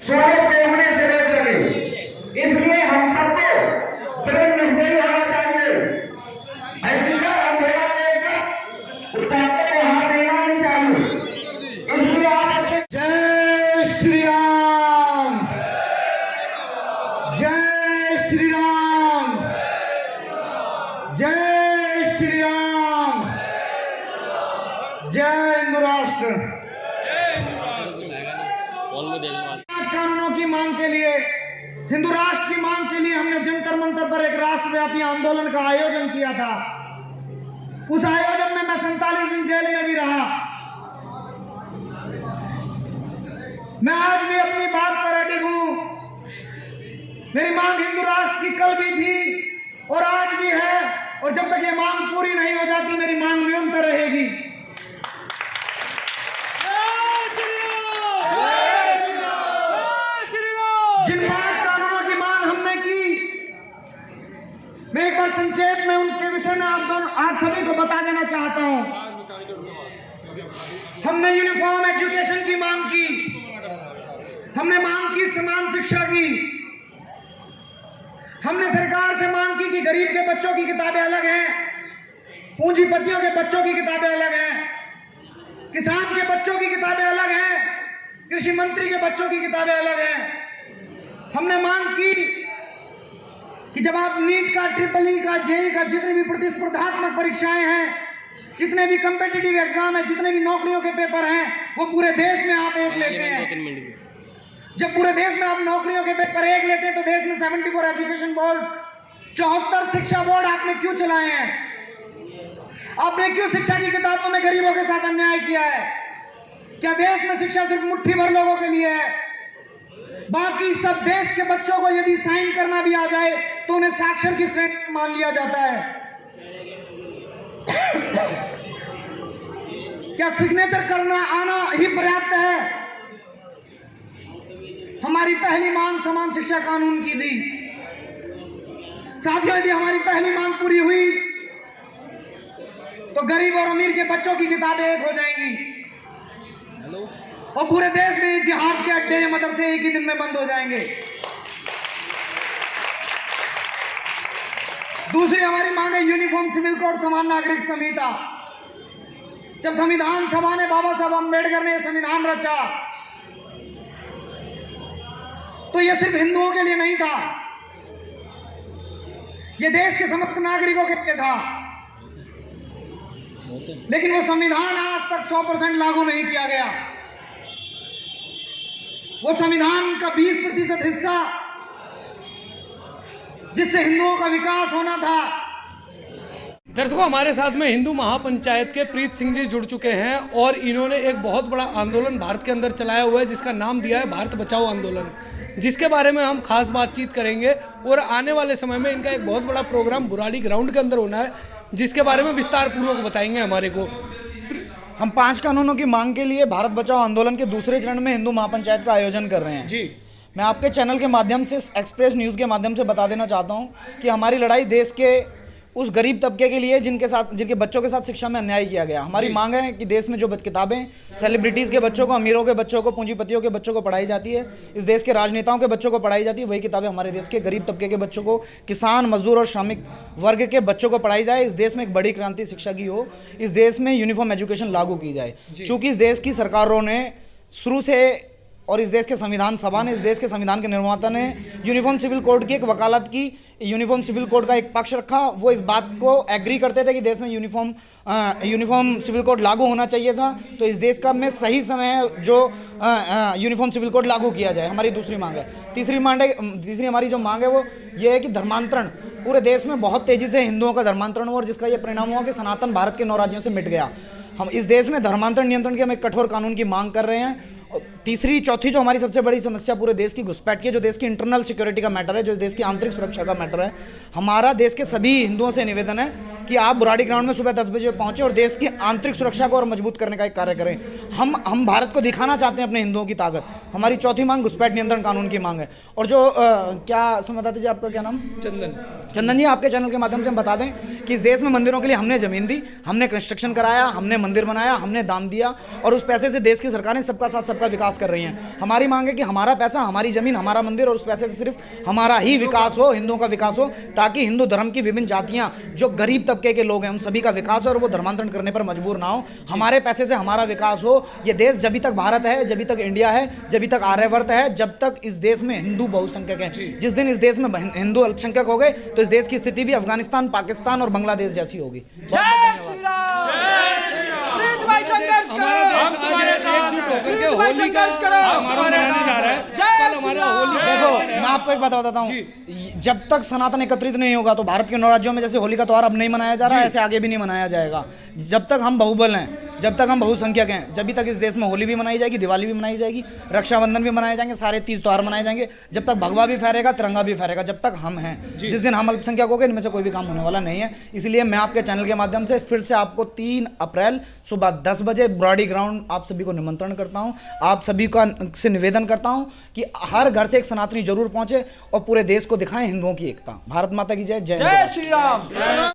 स्वागत के होने से रोक सके। इसलिए हम सबको दृढ़ निश्चयी होना चाहिए। अंधेरा उठाते को हाथ देना नहीं चाहिए। इसलिए आप जय श्री राम, जय श्री राम, जय श्री राम, जय हिंदू राष्ट्र। कानूनों की मांग के लिए, हिंदू राष्ट्र की मांग के लिए हमने जंतर मंतर पर एक राष्ट्रव्यापी आंदोलन का आयोजन किया था। उस आयोजन में मैं 47 दिन जेल में भी रहा। मैं आज भी अपनी बात पर अडिग हूं। मेरी मांग हिंदू राष्ट्र की कल भी थी और आज भी है, और जब तक ये मांग पूरी नहीं हो जाती मेरी मांग निरंतर रहेगी। जिन 5 कानूनों की मांग हमने की, मैं एक बार संक्षेप में उनके विषय में आप सभी को बता देना चाहता हूं। हमने यूनिफॉर्म एजुकेशन की मांग की, हमने मांग की समान शिक्षा की, हमने सरकार से मांग की कि गरीब के बच्चों की किताबें अलग हैं, पूंजीपतियों के बच्चों की किताबें अलग हैं, किसान के बच्चों की किताबें अलग हैं, कृषि मंत्री के बच्चों की किताबें अलग हैं। हमने मांग की कि जब आप नीट का, ट्रिपल ई का, जेई का, जितनी भी प्रतिस्पर्धात्मक परीक्षाएं हैं, जितने भी कम्पिटिटिव एग्जाम है, जितने भी नौकरियों के पेपर हैं, वो पूरे देश में आप एक लेते हैं। जब पूरे देश में आप नौकरियों के पेपर एक लेते हैं तो देश में 74 एजुकेशन बोर्ड, 74 शिक्षा बोर्ड आपने क्यों चलाए हैं? आपने क्यों शिक्षा की किताबों में गरीबों के साथ अन्याय किया है? क्या देश में शिक्षा सिर्फ मुट्ठी भर लोगों के लिए है? बाकी सब देश के बच्चों को यदि साइन करना भी आ जाए तो उन्हें साक्षर की श्रेणी मान लिया जाता है। क्या सिग्नेचर करना आना ही पर्याप्त है? हमारी पहली मांग समान शिक्षा कानून की थी। साथियों, यदि हमारी पहली मांग पूरी हुई तो गरीब और अमीर के बच्चों की किताबें एक हो जाएंगी और पूरे देश में जिहाद के अड्डे या मदरसे एक ही दिन में बंद हो जाएंगे। दूसरी हमारी मांग है यूनिफॉर्म सिविल कोड, समान नागरिक संहिता। जब संविधान सभा ने, बाबा साहब अम्बेडकर ने संविधान रचा तो यह सिर्फ हिंदुओं के लिए नहीं था, यह देश के समस्त नागरिकों के लिए था। लेकिन वो संविधान आज तक 100% लागू नहीं किया गया। वो संविधान का 20% हिस्सा जिससे हिंदुओं का विकास होना था। दर्शकों, हमारे साथ में हिंदू महापंचायत के प्रीत सिंह जी जुड़ चुके हैं और इन्होंने एक बहुत बड़ा आंदोलन भारत के अंदर चलाया हुआ है जिसका नाम दिया है भारत बचाओ आंदोलन, जिसके बारे में हम खास बातचीत करेंगे। और आने वाले समय में इनका एक बहुत बड़ा प्रोग्राम बुराड़ी ग्राउंड के अंदर होना है जिसके बारे में विस्तार पूर्वक बताएंगे हमारे को। हम 5 कानूनों की मांग के लिए भारत बचाओ आंदोलन के दूसरे चरण में हिंदू महापंचायत का आयोजन कर रहे हैं। जी, मैं आपके चैनल के माध्यम से, एक्सप्रेस न्यूज़ के माध्यम से बता देना चाहता हूं कि हमारी लड़ाई देश के उस गरीब तबके के लिए जिनके बच्चों के साथ शिक्षा में अन्याय किया गया। हमारी मांग है कि देश में जो किताबें सेलिब्रिटीज़ के बच्चों को, अमीरों के बच्चों को, पूंजीपतियों के बच्चों को पढ़ाई जाती है, इस देश के राजनेताओं के बच्चों को पढ़ाई जाती है, वही किताबें हमारे देश के गरीब तबके के बच्चों को, किसान, मजदूर और श्रमिक वर्ग के बच्चों को पढ़ाई जाए। इस देश में एक बड़ी क्रांति शिक्षा की हो, इस देश में यूनिफॉर्म एजुकेशन लागू की जाए। चूँकि इस देश की सरकारों ने शुरू से, और इस देश के संविधान सभा ने, इस देश के संविधान के निर्माता ने यूनिफॉर्म सिविल कोड की एक वकालत की, यूनिफॉर्म सिविल कोड का एक पक्ष रखा। वो इस बात को एग्री करते थे कि देश में यूनिफॉर्म सिविल कोड लागू होना चाहिए था। तो इस देश का में सही समय है जो यूनिफॉर्म सिविल कोड लागू किया जाए। हमारी दूसरी मांग है। तीसरी हमारी जो मांग है वो ये है कि धर्मांतरण, पूरे देश में बहुत तेज़ी से हिंदुओं का धर्मांतरण हुआ और जिसका ये परिणाम हुआ कि सनातन भारत के 9 राज्यों से मिट गया। हम इस देश में धर्मांतरण नियंत्रण की हम एक कठोर कानून की मांग कर रहे हैं। चौथी जो हमारी सबसे बड़ी समस्या पूरे देश की घुसपैठ की है, जो देश की इंटरनल सिक्योरिटी का मैटर है, जो देश की आंतरिक सुरक्षा का मैटर है। हमारा देश के सभी हिंदुओं से निवेदन है कि आप बुराड़ी ग्राउंड में सुबह 10 बजे पहुंचे और देश की आंतरिक सुरक्षा को और मजबूत करने का एक कार्य करें। हम भारत को दिखाना चाहते हैं अपने हिंदुओं की ताकत। हमारी चौथी मांग घुसपैठ नियंत्रण कानून की मांग है। और जो क्या संवाददाता जी, आपका क्या नाम? चंदन जी, आपके चैनल के माध्यम से हम बता दें कि इस देश में मंदिरों के लिए हमने ज़मीन दी, हमने कंस्ट्रक्शन कराया, हमने मंदिर बनाया, हमने दान दिया और उस पैसे से देश की सरकारें सबका साथ सबका विकास कर रही हैं। हमारी मांग है कि हमारा पैसा, हमारी ज़मीन, हमारा मंदिर और उस पैसे से सिर्फ हमारा ही विकास हो, हिंदुओं का विकास हो, ताकि हिंदू धर्म की विभिन्न जातियाँ, जो गरीब तबके के लोग हैं, उन सभी का विकास हो और वो धर्मांतरण करने पर मजबूर ना हो। हमारे पैसे से हमारा विकास हो। ये देश जब तक भारत है, जब तक इंडिया है, जब तक आर्यवर्त है, जब तक इस देश में हिंदू बहुसंख्यक हैं। जिस दिन इस देश में हिंदू अल्पसंख्यक हो गए तो इस देश की स्थिति भी अफगानिस्तान, पाकिस्तान और बांग्लादेश जैसी होगी। देखो, मैं आपको एक बात बताता हूँ, जब तक सनातन एकत्रित नहीं होगा तो भारत के 9 राज्यों में जैसे होली का त्योहार अब नहीं मनाया जा रहा है, ऐसे आगे भी नहीं मनाया जाएगा। जब तक हम बहुबल हैं, जब तक हम बहुसंख्यक हैं, जब तक इस देश में होली भी मनाई जाएगी, दिवाली भी मनाई जाएगी, रक्षाबंधन भी मनाए जाएंगे, सारे 30 त्योहार मनाए जाएंगे, जब तक भगवा भी फहरेगा, तिरंगा भी फहरेगा, जब तक हम हैं। जिस दिन हम अल्पसंख्यक हो गए, इनमें से कोई भी काम होने वाला नहीं है। इसलिए मैं आपके चैनल के माध्यम से फिर से आपको 3 अप्रैल सुबह 10 बजे बुराड़ी ग्राउंड आप सभी को निमंत्रण करता हूँ। आप सभी का से निवेदन करता हूँ कि हर घर से एक सनातनी जरूर पहुँचे और पूरे देश को दिखाएं हिंदुओं की एकता। भारत माता की जय। जय श्री राम।